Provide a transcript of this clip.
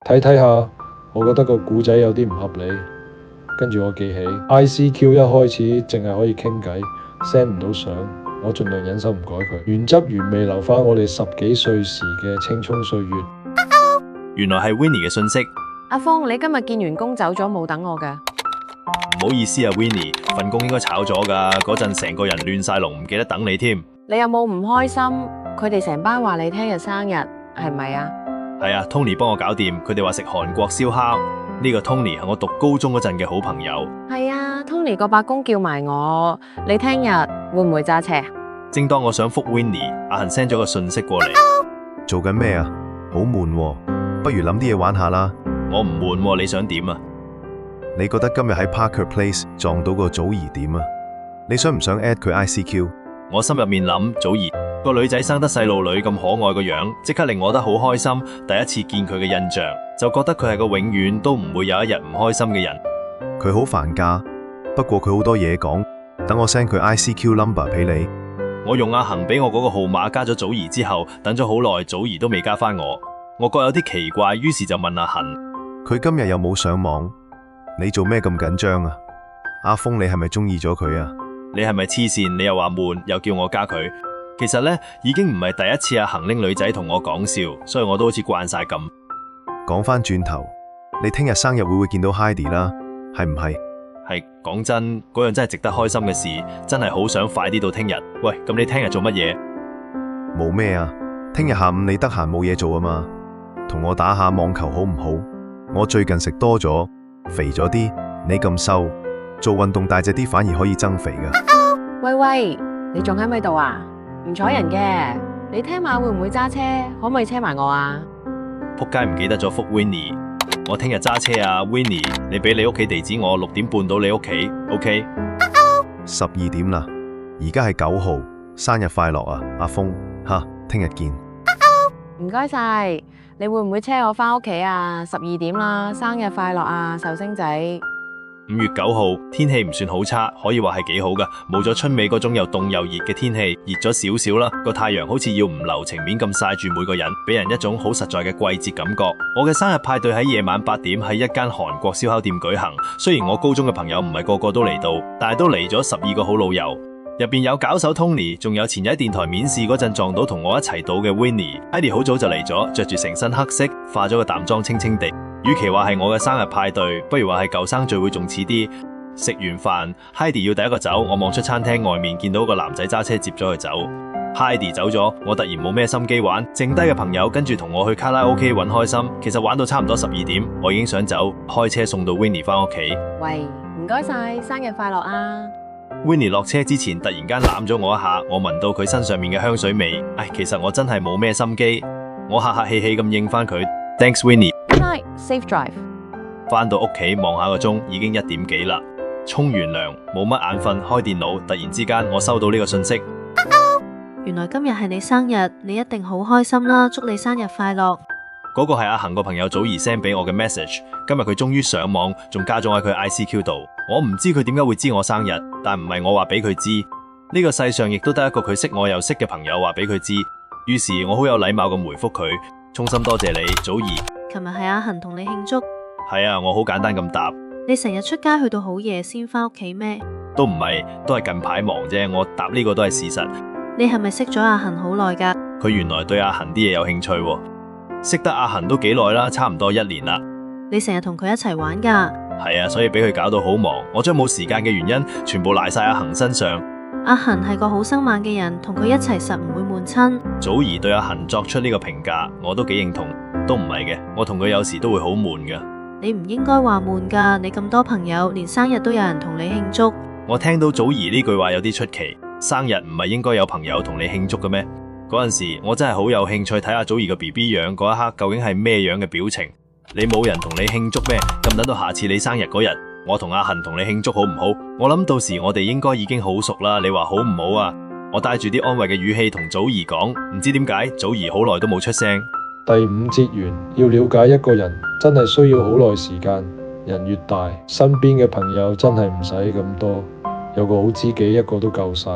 睇睇下，我覺得個故仔有啲唔合理。跟住我記起 ICQ 一開始淨係可以傾偈 ，send 唔到相，我盡量忍手唔改佢，原汁原味留返我哋10幾歲時嘅青葱歲月。原來係 Winnie 嘅信息。阿峰，你今日見完工走咗冇等我㗎？唔好意思啊 Winnie， 份工應該炒咗㗎，嗰陣成個人亂晒龍，唔記得等你添。你有冇唔開心？佢哋成班話你聽日生日，係咪啊？係啊 Tony 幫我搞掂，佢哋話食韓國燒烤。呢個 Tony 係我讀高中嗰陣嘅好朋友。係啊 Tony 個伯公叫埋我，你聽日會唔會揸車？正當我想覆 Winnie， 阿恒 send 咗個信息過嚟。做緊咩啊？好悶喎，不如諗啲嘢玩下啦。我唔悶喎，你想點啊？你覺得今日喺 Parker Place 撞到個祖兒點啊？你想唔想 add 佢 ICQ？ 我心入面諗，祖兒個女仔生得細路女咁可愛個樣，即刻令我覺得好開心。第一次見佢嘅印象，就覺得佢係個永遠都唔會有一日唔開心嘅人。佢好煩㗎，不過佢好多嘢講。等我 send 佢 ICQ number 俾你。我用阿恒俾我嗰個號碼加咗祖兒之後，等咗好耐，祖兒都未加返我。我覺得有啲奇怪，於是就問阿恒：佢今日有冇上網？你做咩咁緊張啊？阿峰，你係咪中意咗佢啊？你係咪黐線？你又話悶，又叫我加佢。其實呢，已經唔係第一次阿恒拎女仔同我講笑，所以我都好似慣晒咁。講返轉頭，你聽日生日會見到 Heidi 啦，係唔係？係，講真，嗰樣真係值得開心嘅事，真係好想快啲到聽日。喂，咁你聽日做乜嘢？冇咩啊，聽日下午你得閒冇嘢做啊嘛，同我打下網球好唔好？我最近食多咗，肥咗啲，你咁瘦，做運動大隻啲反而可以增肥㗎。喂喂，你仲喺咪度啊？唔睬人嘅，你聽晚會唔會揸車？可唔可以車埋我啊？仆街唔記得咗覆 Winnie， 我聽日揸車啊 Winnie， 你俾你屋企地址我，6點半到你屋企 ，OK？ 12點啦，而家係9號，生日快樂啊，阿峰，聽日見。唔該晒，你會唔會車我返屋企啊？12點啦，生日快樂啊，壽星仔。5月9號，天氣唔算好差，可以話係幾好噶，冇咗春尾嗰種又凍又熱嘅天氣，熱咗少少啦。個太陽好似要唔留情面咁曬住每個人，俾人一種好實在嘅季節感覺。我嘅生日派對喺夜晚8點喺一間韓國燒烤店舉行。雖然我高中嘅朋友唔係個個都嚟到，但係都嚟咗12個好老友。入邊有搞手 Tony， 仲有前日喺電台面試嗰陣撞到同我一齊到嘅 Winnie。Heidi 好早就嚟咗，着住成身黑色，化咗個淡妝，清清地。與其話係我嘅生日派對，不如話係舊生聚會仲似啲。食完飯 ，Heidi 要第一個走，我望出餐廳外面見到個男仔揸車接咗佢走。Heidi 走咗，我突然冇咩心機玩，剩低嘅朋友跟住同我去卡拉 OK 搵開心。其實玩到差唔多12點，我已經想走，開車送到 Winnie 返屋企。喂，唔該晒，生日快樂啊！ Winnie 落車之前突然間攬咗我一下，我聞到佢身上面嘅香水味。其實我真係冇咩心機，我客客氣氣咁應返佢。Thanks Winnie。Good night, safe drive。返到屋企望下個鐘，已經1點幾啦。沖完涼，冇乜眼瞓，開電腦，突然之間我收到呢個信息。原來今日係你生日，你一定好開心啦！祝你生日快樂。嗰個係阿恒個朋友祖兒 send 俾我嘅 message。今日佢終於上網，仲加咗喺佢 ICQ 度。我唔知佢點解會知我生日，但唔係我話俾佢知。呢個世上亦都得一個佢識我又識嘅朋友話俾佢知。於是我好有禮貌咁回覆佢，衷心多謝你，祖兒。琴日係阿恒同你慶祝。係啊，我好簡單咁答。你成日出街去到好夜先返屋企咩？都唔係，都係近排忙啫。我答呢個都係事實。你係咪識咗阿恒好耐㗎？佢原來對阿恒啲嘢有興趣喎。識得阿恒都幾耐啦，差唔多1年啦。你成日同佢一齊玩㗎？係啊，所以俾佢搞到好忙。我將冇時間嘅原因全部賴晒阿恒身上。阿恒係個好生猛嘅人，同佢一齊實唔會悶親。祖兒對阿恒作出呢個評價，我都幾認同。都唔係嘅，我同佢有時都會好悶㗎。你唔應該話悶㗎，你咁多朋友，連生日都有人同你慶祝。我聽到祖兒呢句話有啲出奇，生日唔係應該有朋友同你慶祝嘅咩？嗰陣時我真係好有興趣睇下祖兒個 BB 樣嗰一刻究竟係咩樣嘅表情。你冇人同你慶祝咩？咁等到下次你生日嗰日，我同阿恒同你慶祝好唔好？我諗到時我哋應該已經好熟啦，你話好唔好啊？我帶住啲安慰嘅語氣同祖兒講，唔知點解祖兒好耐都冇出聲。第5節完，要了解一個人真係需要好耐時間。人越大，身邊嘅朋友真係唔使咁多，有個好知己一個都夠晒。